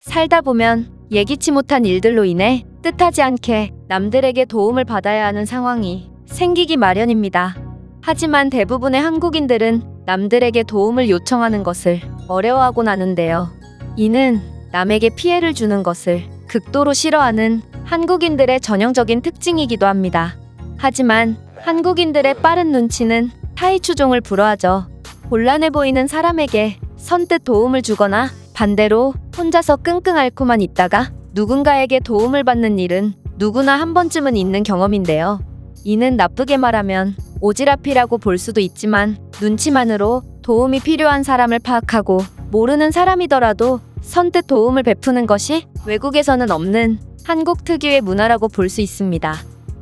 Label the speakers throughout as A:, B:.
A: 살다 보면 예기치 못한 일들로 인해 뜻하지 않게 남들에게 도움을 받아야 하는 상황이 생기기 마련입니다. 하지만 대부분의 한국인들은 남들에게 도움을 요청하는 것을 어려워하곤 하는데요. 이는 남에게 피해를 주는 것을 극도로 싫어하는 한국인들의 전형적인 특징이기도 합니다. 하지만 한국인들의 빠른 눈치는 타의 추종을 불허하죠. 곤란해 보이는 사람에게 선뜻 도움을 주거나 반대로 혼자서 끙끙 앓고만 있다가 누군가에게 도움을 받는 일은 누구나 한 번쯤은 있는 경험인데요. 이는 나쁘게 말하면 오지랖이라고 볼 수도 있지만 눈치만으로 도움이 필요한 사람을 파악하고 모르는 사람이더라도 선뜻 도움을 베푸는 것이 외국에서는 없는 한국 특유의 문화라고 볼 수 있습니다.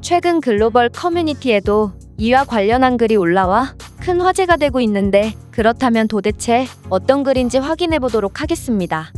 A: 최근 글로벌 커뮤니티에도 이와 관련한 글이 올라와 큰 화제가 되고 있는데 그렇다면 도대체 어떤 글인지 확인해 보도록 하겠습니다.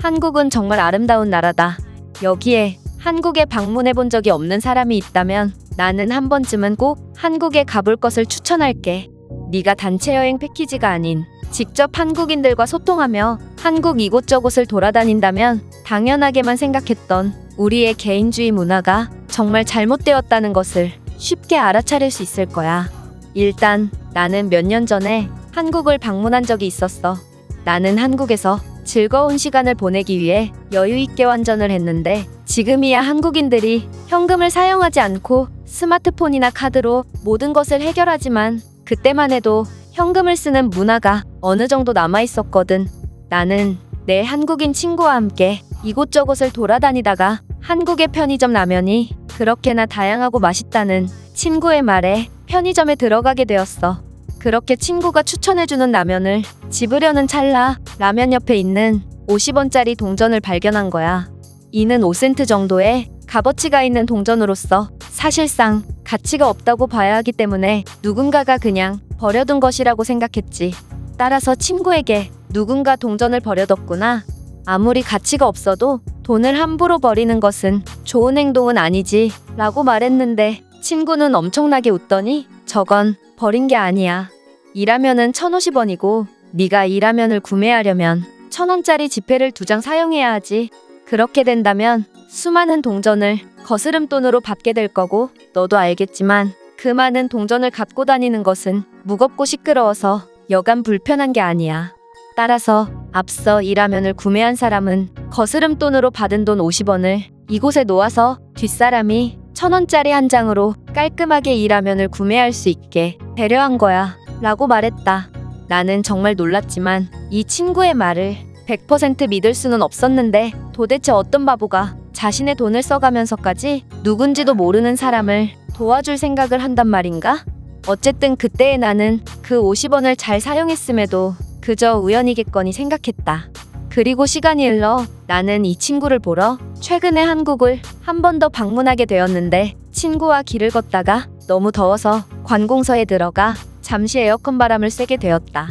A: 한국은 정말 아름다운 나라다. 여기에 한국에 방문해 본 적이 없는 사람이 있다면 나는 한 번쯤은 꼭 한국에 가볼 것을 추천할게. 네가 단체 여행 패키지가 아닌 직접 한국인들과 소통하며 한국 이곳저곳을 돌아다닌다면 당연하게만 생각했던 우리의 개인주의 문화가 정말 잘못되었다는 것을 쉽게 알아차릴 수 있을 거야. 일단 나는 몇 년 전에 한국을 방문한 적이 있었어. 나는 한국에서 즐거운 시간을 보내기 위해 여유 있게 환전을 했는데 지금이야 한국인들이 현금을 사용하지 않고 스마트폰이나 카드로 모든 것을 해결하지만 그때만 해도 현금을 쓰는 문화가 어느 정도 남아 있었거든. 나는 내 한국인 친구와 함께 이곳저곳을 돌아다니다가 한국의 편의점 라면이 그렇게나 다양하고 맛있다는 친구의 말에 편의점에 들어가게 되었어. 그렇게 친구가 추천해주는 라면을 집으려는 찰나 라면 옆에 있는 50원짜리 동전을 발견한 거야. 이는 5센트 정도의 값어치가 있는 동전으로서 사실상 가치가 없다고 봐야 하기 때문에 누군가가 그냥 버려둔 것이라고 생각했지. 따라서 친구에게 누군가 동전을 버려뒀구나. 아무리 가치가 없어도 돈을 함부로 버리는 것은 좋은 행동은 아니지 라고 말했는데 친구는 엄청나게 웃더니 저건 버린 게 아니야. 이 라면은 1,050원이고 네가 이 라면을 구매하려면 1,000원짜리 지폐를 2장 사용해야 하지. 그렇게 된다면 수많은 동전을 거스름돈으로 받게 될 거고 너도 알겠지만 그 많은 동전을 갖고 다니는 것은 무겁고 시끄러워서 여간 불편한 게 아니야. 따라서 앞서 이 라면을 구매한 사람은 거스름돈으로 받은 돈 50원을 이곳에 놓아서 뒷사람이 1,000원짜리 한 장으로 깔끔하게 이 라면을 구매할 수 있게 배려한 거야 라고 말했다. 나는 정말 놀랐지만 이 친구의 말을 100% 믿을 수는 없었는데 도대체 어떤 바보가 자신의 돈을 써가면서까지 누군지도 모르는 사람을 도와줄 생각을 한단 말인가? 어쨌든 그때의 나는 그 50원을 잘 사용했음에도 그저 우연이겠거니 생각했다. 그리고 시간이 흘러 나는 이 친구를 보러 최근에 한국을 한 번 더 방문하게 되었는데 친구와 길을 걷다가 너무 더워서 관공서에 들어가 잠시 에어컨 바람을 쐬게 되었다.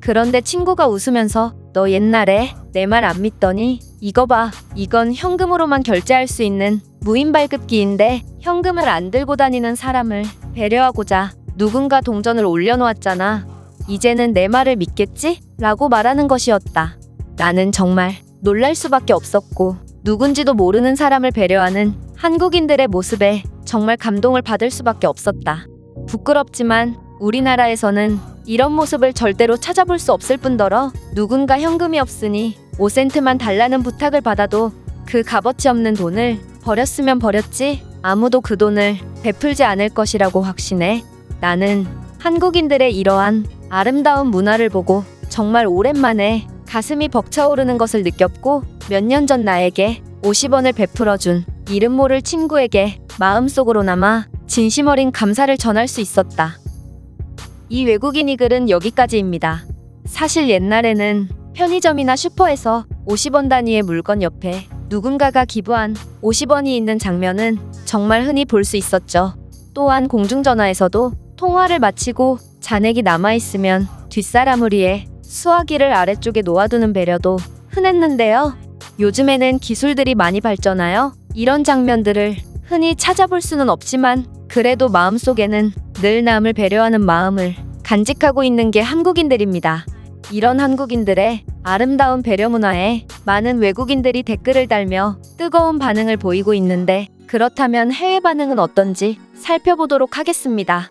A: 그런데 친구가 웃으면서 너 옛날에 내 말 안 믿더니 이거 봐. 이건 현금으로만 결제할 수 있는 무인 발급기인데 현금을 안 들고 다니는 사람을 배려하고자 누군가 동전을 올려놓았잖아. 이제는 내 말을 믿겠지? 라고 말하는 것이었다. 나는 정말 놀랄 수밖에 없었고 누군지도 모르는 사람을 배려하는 한국인들의 모습에 정말 감동을 받을 수밖에 없었다. 부끄럽지만 우리나라에서는 이런 모습을 절대로 찾아볼 수 없을 뿐더러 누군가 현금이 없으니 5센트만 달라는 부탁을 받아도 그 값어치 없는 돈을 버렸으면 버렸지 아무도 그 돈을 베풀지 않을 것이라고 확신해. 나는 한국인들의 이러한 아름다운 문화를 보고 정말 오랜만에 가슴이 벅차오르는 것을 느꼈고 몇 년 전 나에게 50원을 베풀어준 이름 모를 친구에게 마음속으로나마 진심 어린 감사를 전할 수 있었다. 이 외국인이 글은 여기까지입니다. 사실 옛날에는 편의점이나 슈퍼에서 50원 단위의 물건 옆에 누군가가 기부한 50원이 있는 장면은 정말 흔히 볼 수 있었죠. 또한 공중전화에서도 통화를 마치고 잔액이 남아있으면 뒷사람을 위해 수화기를 아래쪽에 놓아두는 배려도 흔했는데요. 요즘에는 기술들이 많이 발전하여 이런 장면들을 흔히 찾아볼 수는 없지만 그래도 마음속에는 늘 남을 배려하는 마음을 간직하고 있는 게 한국인들입니다. 이런 한국인들의 아름다운 배려 문화에 많은 외국인들이 댓글을 달며 뜨거운 반응을 보이고 있는데, 그렇다면 해외 반응은 어떤지 살펴보도록 하겠습니다.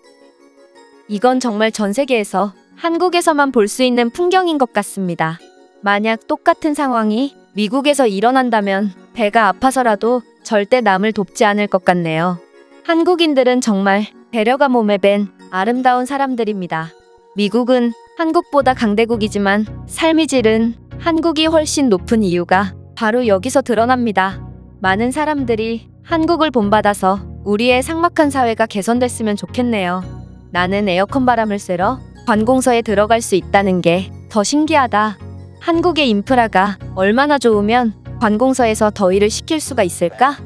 A: 이건 정말 전 세계에서 한국에서만 볼 수 있는 풍경인 것 같습니다. 만약 똑같은 상황이 미국에서 일어난다면 배가 아파서라도 절대 남을 돕지 않을 것 같네요. 한국인들은 정말 배려가 몸에 밴 아름다운 사람들입니다. 미국은 한국보다 강대국이지만 삶의 질은 한국이 훨씬 높은 이유가 바로 여기서 드러납니다. 많은 사람들이 한국을 본받아서 우리의 삭막한 사회가 개선됐으면 좋겠네요. 나는 에어컨 바람을 쐬러 관공서에 들어갈 수 있다는 게 더 신기하다. 한국의 인프라가 얼마나 좋으면 관공서에서 더위를 식힐 수가 있을까?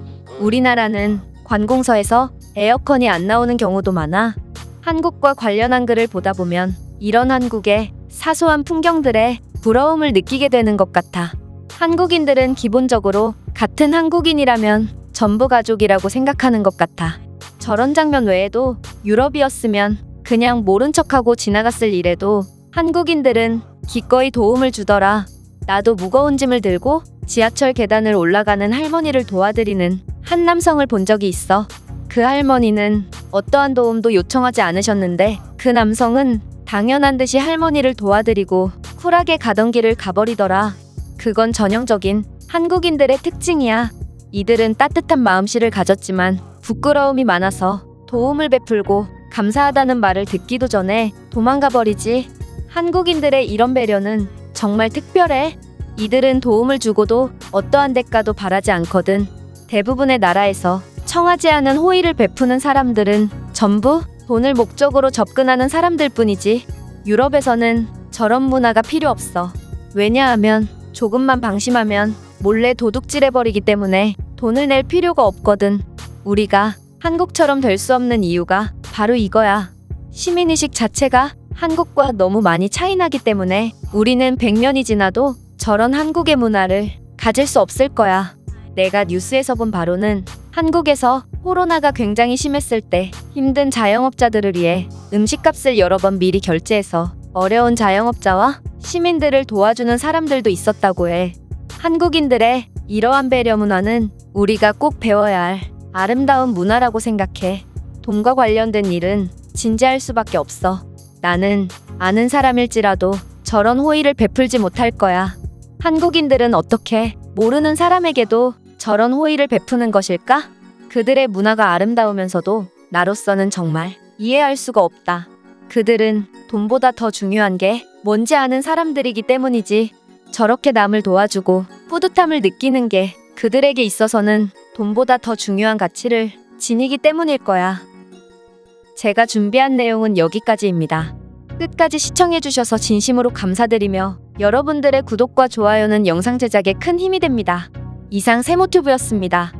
A: 우리나라는 관공서에서 에어컨이 안 나오는 경우도 많아. 한국과 관련한 글을 보다 보면 이런 한국의 사소한 풍경들에 부러움을 느끼게 되는 것 같아. 한국인들은 기본적으로 같은 한국인이라면 전부 가족이라고 생각하는 것 같아. 저런 장면 외에도 유럽이었으면 그냥 모른 척하고 지나갔을 일에도 한국인들은 기꺼이 도움을 주더라. 나도 무거운 짐을 들고 지하철 계단을 올라가는 할머니를 도와드리는 한 남성을 본 적이 있어. 그 할머니는 어떠한 도움도 요청하지 않으셨는데 그 남성은 당연한 듯이 할머니를 도와드리고 쿨하게 가던 길을 가버리더라. 그건 전형적인 한국인들의 특징이야. 이들은 따뜻한 마음씨를 가졌지만 부끄러움이 많아서 도움을 베풀고 감사하다는 말을 듣기도 전에 도망가 버리지. 한국인들의 이런 배려는 정말 특별해. 이들은 도움을 주고도 어떠한 대가도 바라지 않거든. 대부분의 나라에서 청하지 않은 호의를 베푸는 사람들은 전부 돈을 목적으로 접근하는 사람들 뿐이지. 유럽에서는 저런 문화가 필요 없어. 왜냐하면 조금만 방심하면 몰래 도둑질해버리기 때문에 돈을 낼 필요가 없거든. 우리가 한국처럼 될 수 없는 이유가 바로 이거야. 시민의식 자체가 한국과 너무 많이 차이 나기 때문에 우리는 100년이 지나도 저런 한국의 문화를 가질 수 없을 거야. 내가 뉴스에서 본 바로는 한국에서 코로나가 굉장히 심했을 때 힘든 자영업자들을 위해 음식값을 여러 번 미리 결제해서 어려운 자영업자와 시민들을 도와주는 사람들도 있었다고 해. 한국인들의 이러한 배려 문화는 우리가 꼭 배워야 할 아름다운 문화라고 생각해. 돈과 관련된 일은 진지할 수밖에 없어. 나는 아는 사람일지라도 저런 호의를 베풀지 못할 거야. 한국인들은 어떻게 모르는 사람에게도 저런 호의를 베푸는 것일까? 그들의 문화가 아름다우면서도 나로서는 정말 이해할 수가 없다. 그들은 돈보다 더 중요한 게 뭔지 아는 사람들이기 때문이지. 저렇게 남을 도와주고 뿌듯함을 느끼는 게 그들에게 있어서는 돈보다 더 중요한 가치를 지니기 때문일 거야. 제가 준비한 내용은 여기까지입니다. 끝까지 시청해주셔서 진심으로 감사드리며 여러분들의 구독과 좋아요는 영상 제작에 큰 힘이 됩니다. 이상 세모튜브였습니다.